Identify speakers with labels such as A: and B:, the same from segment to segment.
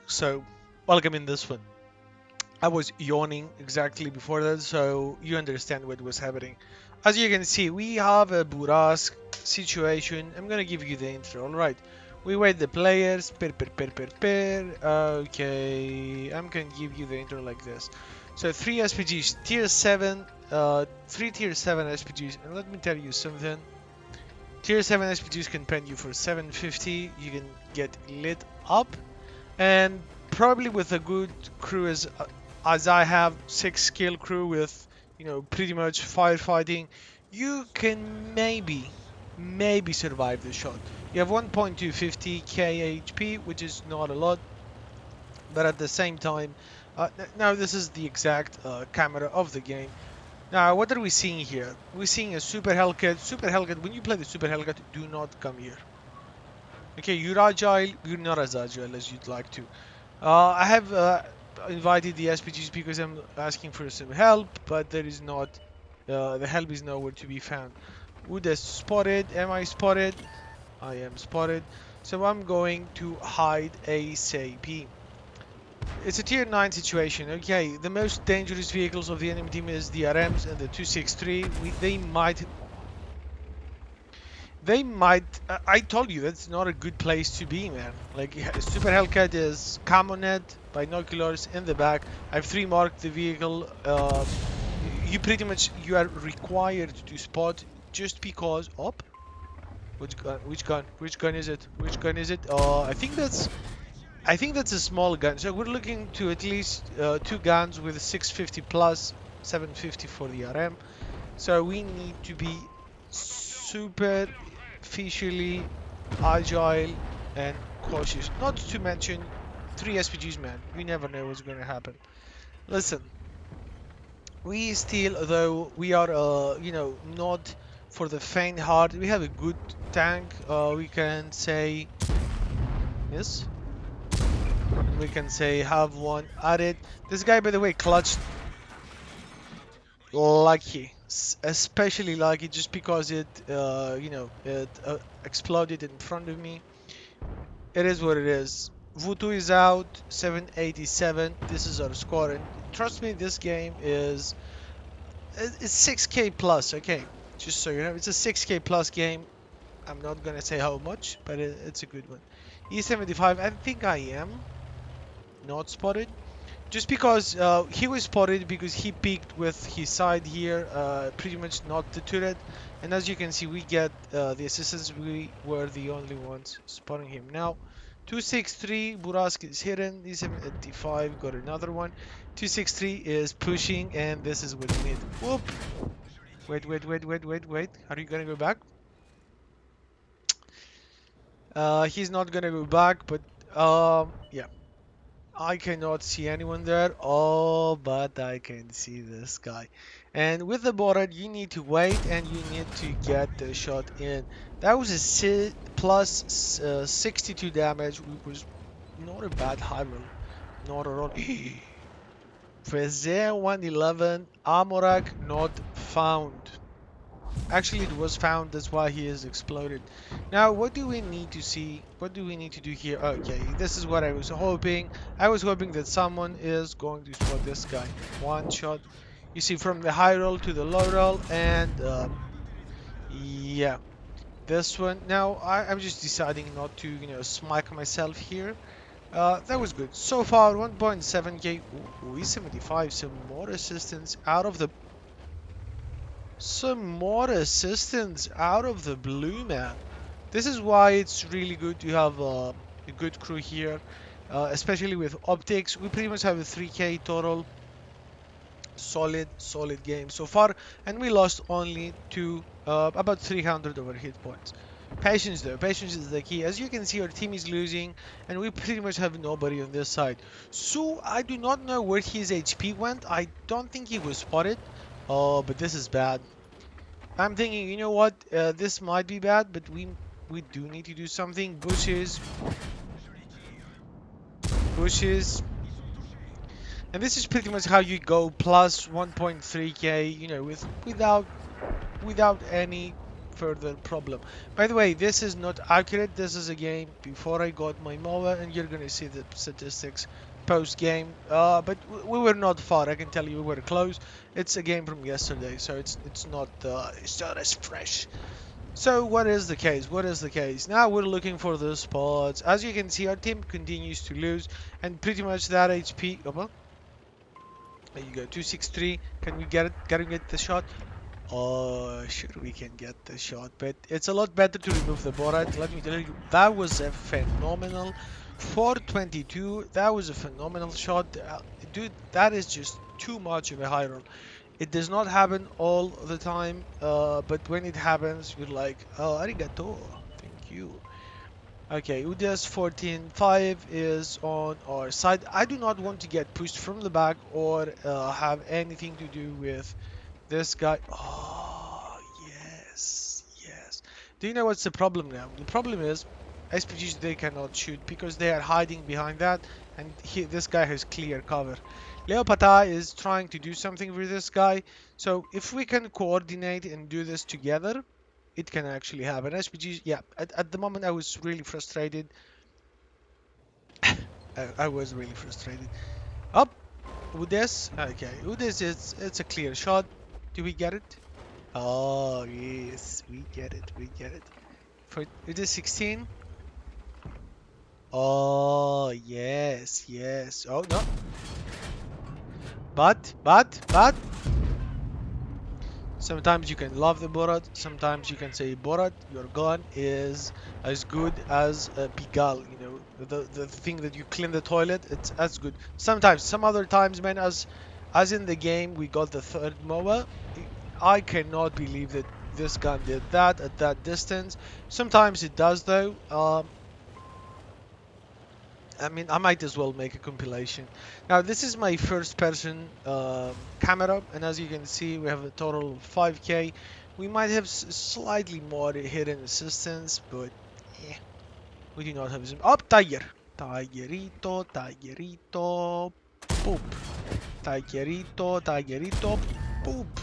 A: So, welcome in this one. I was yawning exactly before that, so you understand what was happening. As you can see, we have a Bourrasque situation. I'm gonna give you the intro, alright. We wait the players, pair. Okay, I'm gonna give you the intro like this. So, 3 SPGs, tier 7, 3 tier 7 SPGs, and let me tell you something. Tier 7 SPGs can pen you for 750, you can get lit up, and probably with a good crew as I have 6 skill crew with pretty much firefighting, you can maybe survive the shot. You have 1.250k HP, which is not a lot, but at the same time, now this is the exact camera of the game. Now what are we seeing here? We're seeing a super Hellcat. Super Hellcat, when you play the super Hellcat, do not come here. Okay, you're agile, you're not as agile as you'd like to. I have invited the SPGs because I'm asking for some help, but there is not. The help is nowhere to be found. Wood is spotted. Am I spotted? I am spotted. So I'm going to hide ASAP. It's a tier 9 situation. Okay, the most dangerous vehicles of the enemy team is the RMs and the 263. They might. I told you that's not a good place to be, man. Like Super Hellcat is Camonet, binoculars in the back. I've 3 marked the vehicle. You are required to spot just because. Up. Which gun? Which gun? Which gun is it? Which gun is it? I think that's a small gun. So we're looking to at least 2 guns with 650 plus 750 for the RM. So we need to be superficially agile and cautious. Not to mention 3 SPGs, man. We never know what's going to happen. Listen, we still, though we are, not for the faint heart. We have a good tank. We can say yes. We can say have one added. This guy, by the way, clutched lucky, especially lucky, just because it exploded in front of me. It is what it is. Vutu is out, 787. This is our score, and trust me, this game it's 6k plus. Okay, just so you know, it's a 6k plus game. I'm not gonna say how much, but it's a good one. E75. I think I am not spotted. Just because he was spotted because he peeked with his side here, pretty much not the turret. And as you can see, we get the assistance. We were the only ones spotting him. Now, 263, Bourrasque is hidden. D785 got another one. 263 is pushing, and this is what we need. Whoop! Wait. Are you gonna go back? He's not gonna go back, but yeah. I cannot see anyone there. Oh, but I can see this guy. And with the border, you need to wait and you need to get the shot in. That was a plus 62 damage, which was not a bad high roll. Not at all. Frezer 111, Amorak not found. Actually, it was found, that's why he is exploded. Now, what do we need to see? What do we need to do here? Okay, this is what I was hoping. I was hoping that someone is going to spot this guy. One shot. You see, from the high roll to the low roll, and yeah, this one. Now, I'm just deciding not to, smike myself here. That was good. So far, 1.7k. Ooh, E75, some more assistance out of the some more assistance out of the blue, man. This is why it's really good to have a good crew here, especially with optics. We pretty much have a 3k total. Solid game so far, and we lost only to about 300 over hit points. Patience though, patience is the key. As you can see, our team is losing, and we pretty much have nobody on this side. So I do not know where his HP went. I don't think he was spotted. Oh, but this is bad. I'm thinking, you know what? This might be bad, but we do need to do something. Bushes, and this is pretty much how you go plus 1.3k. Without any further problem. By the way, this is not accurate. This is a game before I got my MOA, and you're gonna see the statistics post game. But we were not far. I can tell you we were close. It's a game from yesterday, so it's not as fresh. So what is the case? What is the case? Now we're looking for the spots. As you can see, our team continues to lose, and pretty much that HP. Oh, well, there you go, 263. Can we get it? Can we get the shot? Oh, sure we can get the shot, but it's a lot better to remove the Borat. Let me tell you, that was a phenomenal 422. That was a phenomenal shot. Dude, that is just too much of a high roll. It does not happen all the time, but when it happens, you're like, oh, arigato, thank you. Okay, Udas 14.5 is on our side. I do not want to get pushed from the back or have anything to do with this guy. Oh, yes, yes. Do you know what's the problem now? The problem is SPGs, they cannot shoot because they are hiding behind that, and this guy has clear cover. Leopata is trying to do something with this guy, so if we can coordinate and do this together, it can actually happen. SPGs, yeah, at the moment I was really frustrated. I was really frustrated. Up, Udes, okay, Udes, it's a clear shot. Do we get it? Oh, yes, we get it, we get it. For Udes 16. Oh, yes, yes. Oh, no. But. Sometimes you can love the Borat, sometimes you can say Borat, your gun is as good as a Pigal, you know, the thing that you clean the toilet, it's as good. Sometimes, some other times, man, as in the game, we got the third MOA. I cannot believe that this gun did that at that distance. Sometimes it does though. I mean, I might as well make a compilation. Now, this is my first person camera, and as you can see, we have a total of 5k. We might have slightly more hidden assistance, but yeah, we do not have some. Up, Tiger! Tigerito, Tigerito, poop. Tigerito, Tigerito, poop.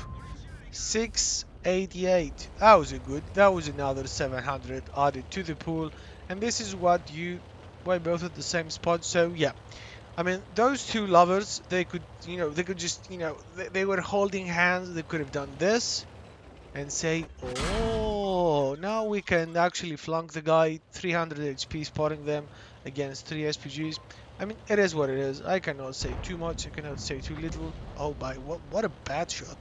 A: 688. That was a good. That was another 700 added to the pool, and this is what you. We're both at the same spot, so yeah. I mean, those two lovers, they could, you know, they could just, you know, they were holding hands. They could have done this and say, oh, now we can actually flunk the guy. 300 HP spotting them against 3 SPGs. I mean, it is what it is. I cannot say too much. I cannot say too little. Oh, my, what a bad shot.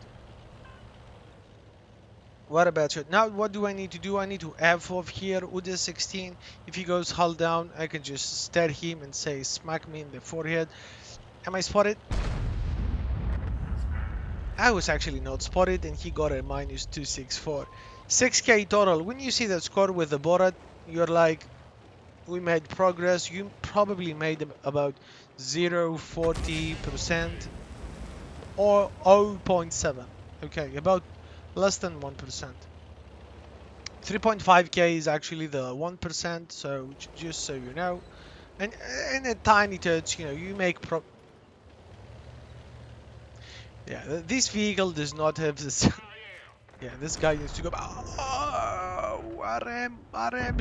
A: What a bad shot. Now, what do I need to do? I need to F off here. Uda 16. If he goes hull down, I can just stare him and say, smack me in the forehead. Am I spotted? I was actually not spotted, and he got a minus 264. 6k total. When you see that score with the Borat, you're like, we made progress. You probably made about 0.40% or 0.7. Okay, about less than 1%. 3.5k is actually the 1%, so just so you know. And a tiny touch, you know, you make yeah, this vehicle does not have this. Yeah, this guy needs to go. Oh, RM,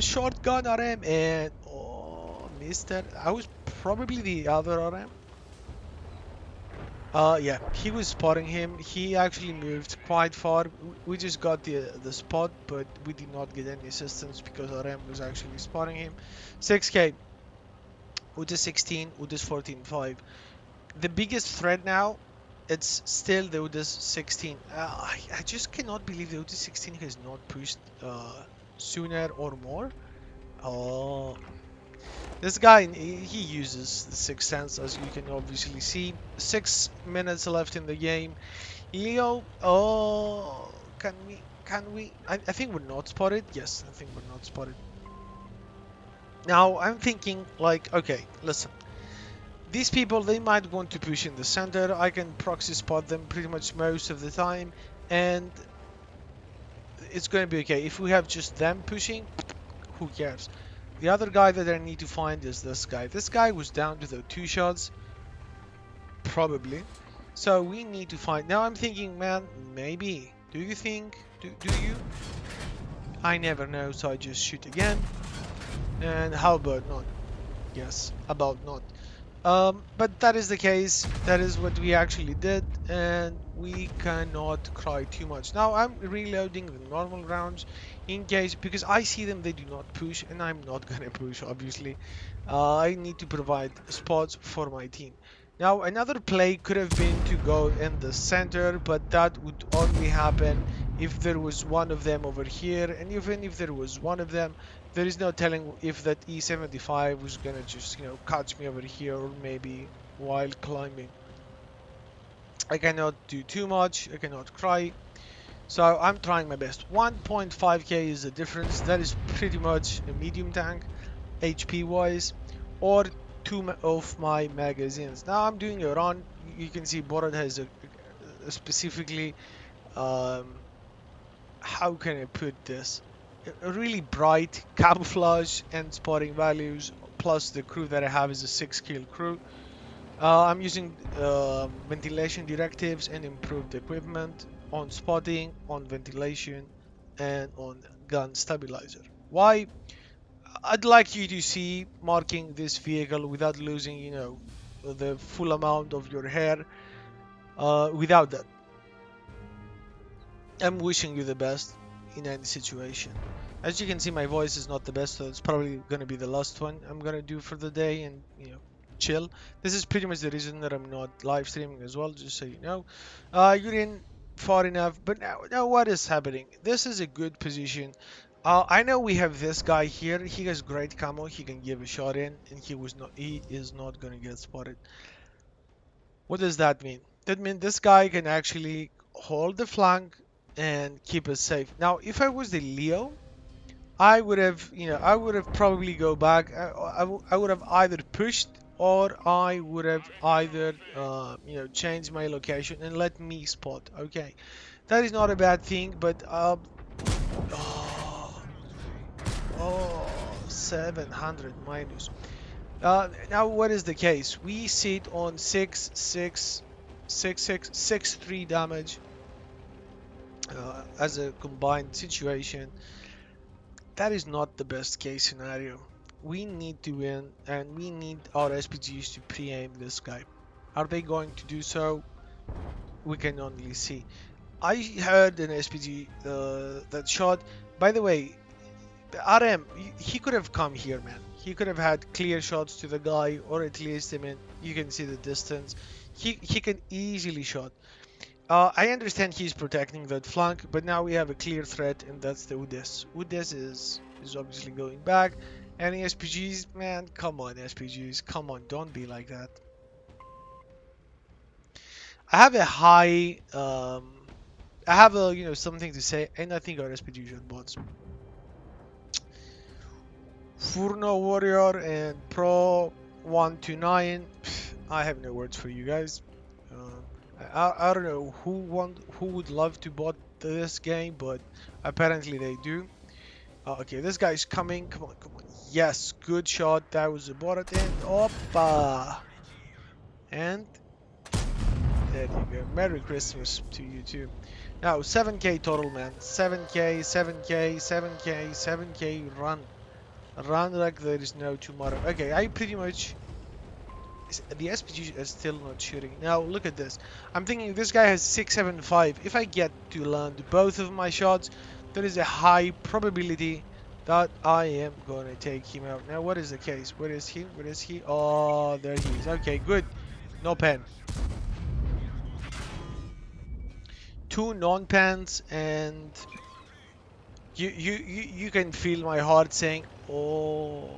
A: shotgun RM, and oh, Mister. I was probably the other RM. Yeah, he was spotting him. He actually moved quite far. We just got the spot, but we did not get any assistance because RM was actually spotting him. 6k. Udis 16, Udis 14.5. The biggest threat now, it's still the Udis 16. I just cannot believe the Udis 16 has not pushed sooner or more. Oh. This guy, he uses the Sixth Sense, as you can obviously see. 6 minutes left in the game. Leo, oh, can we? I think we're not spotted. Yes, I think we're not spotted. Now, I'm thinking, like, okay, listen. These people, they might want to push in the center. I can proxy spot them pretty much most of the time, and it's going to be okay. If we have just them pushing, who cares? The other guy that I need to find is this guy. This guy was down to the 2 shots, probably. So we need to find. Now I'm thinking, man, maybe. Do you think? Do you? I never know, so I just shoot again. And how about not? Yes, about not. But that is the case. That is what we actually did, and we cannot cry too much. Now I'm reloading the normal rounds in case, because I see them, they do not push, and I'm not gonna push, obviously. I need to provide spots for my team. Now another play could have been to go in the center, but that would only happen if there was one of them over here, and even if there was one of them, there is no telling if that E75 was gonna just, catch me over here, or maybe while climbing. I cannot do too much, I cannot cry, so I'm trying my best. 1.5k is the difference. That is pretty much a medium tank, HP wise, or of my magazines. Now I'm doing a run. You can see Borat has a specifically, um, how can I put this? A really bright camouflage and spotting values, plus the crew that I have is a 6-kill crew. I'm using ventilation directives and improved equipment on spotting, on ventilation, and on gun stabilizer. Why? I'd like you to see marking this vehicle without losing, the full amount of your hair. Without that, I'm wishing you the best in any situation. As you can see, my voice is not the best, so it's probably gonna be the last one I'm gonna do for the day, and chill. This is pretty much the reason that I'm not live streaming as well, just so you know. You're in far enough, but now what is happening? This is a good position. I know we have this guy here. He has great camo. He can give a shot in, and he is not gonna get spotted. What does that mean? That means this guy can actually hold the flank and keep us safe. Now, if I was the Leo, I would have, I would have probably go back. I would have either pushed, or I would have either, changed my location and let me spot. Okay, that is not a bad thing, but oh, oh, 700 minus. Now what is the case? We sit on 6 damage as a combined situation. That is not the best case scenario. We need to win, and we need our SPGs to pre-aim this guy. Are they going to do so? We can only see. I heard an SPG that shot. By the way, RM, he could have come here, man. He could have had clear shots to the guy, or at least, I mean, you can see the distance. He can easily shot. I understand he's protecting that flank, but now we have a clear threat, and that's the Udes. Udes is obviously going back. Any SPGs? Man, come on, SPGs. Come on, don't be like that. I have a high, I have a, something to say, and I think our SPGs are bots. Furno Warrior and Pro 129. I have no words for you guys. I don't know who would love to bot this game, but apparently they do. Okay, this guy's coming. Come on, come on. Yes, good shot. That was a bot at the end. Oppa! And there you go. Merry Christmas to you too. Now 7k total, man. 7k, 7k, 7k, 7k. Run like there is no tomorrow. Okay, I pretty much... The SPG is still not shooting. Now look at this. I'm thinking this guy has 675. If I get to land both of my shots, there is a high probability that I am gonna take him out. Now what is the case? Where is he? Where is he? Oh, there he is. Okay, good. No pen. 2 non-pens, and you can feel my heart saying, oh.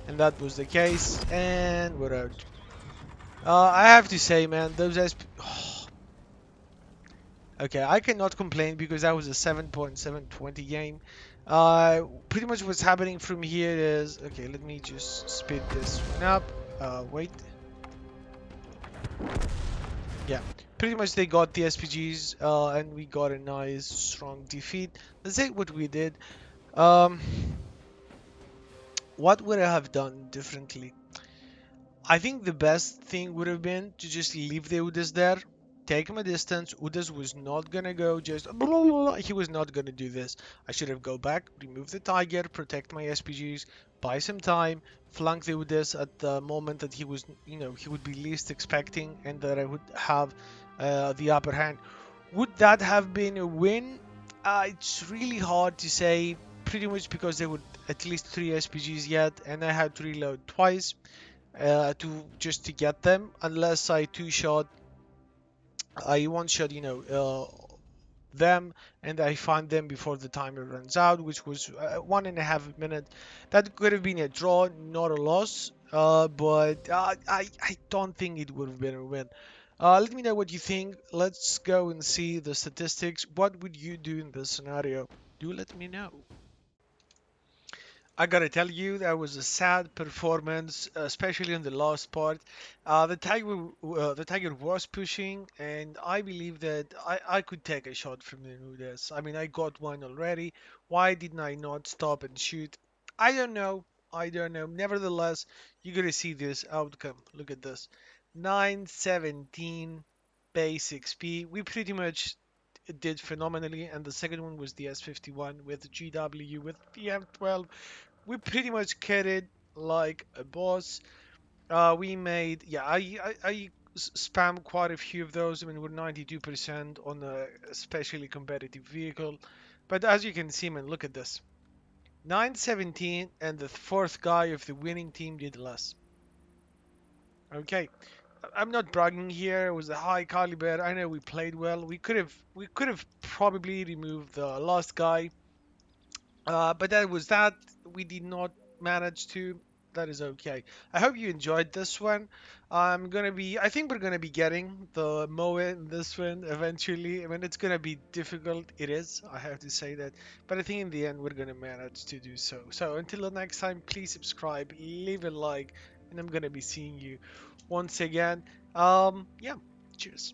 A: And that was the case, and we're out. I have to say, man, those oh. Okay, I cannot complain because that was a 7.720 game. Pretty much what's happening from here is... Okay, let me just speed this one up. Wait. Yeah, pretty much they got the SPGs, and we got a nice, strong defeat. Let's say what we did. What would I have done differently? I think the best thing would have been to just leave the Udes there. take him a distance. Udas was not gonna go just he was not gonna do this. I should have go back, remove the tiger, protect my SPGs, buy some time, flank the Udas at the moment that he was, he would be least expecting, and that I would have the upper hand. Would that have been a win? It's really hard to say, pretty much because there were at least three SPGs yet, and I had to reload twice to get them, unless I one shot, them, and I find them before the timer runs out, which was 1.5 minutes. That could have been a draw, not a loss, but I don't think it would have been a win. Let me know what you think. Let's go and see the statistics. What would you do in this scenario? Do let me know. I gotta tell you, that was a sad performance, especially in the last part. The tiger was pushing, and I believe that I could take a shot from the Nudes. I mean, I got one already. Why didn't I not stop and shoot? I don't know. I don't know. Nevertheless, you're gonna see this outcome. Look at this, 917 base XP. We pretty much did phenomenally, and the second one was the S51 with GW with the M12. We pretty much carried like a boss. We made, yeah, I spammed quite a few of those. I mean, we're 92% on a especially competitive vehicle. But as you can see, man, look at this. 917, and the fourth guy of the winning team did less. Okay, I'm not bragging here. It was a high caliber. I know we played well. We could have probably removed the last guy. But that was that. We did not manage to. That is okay. I hope you enjoyed this one. I think we're gonna be getting the Moe in this one eventually. I mean, it's gonna be difficult. It is, I have to say that. But I think in the end, we're gonna manage to do so. So until the next time, please subscribe, leave a like, and I'm gonna be seeing you once again. Yeah, cheers.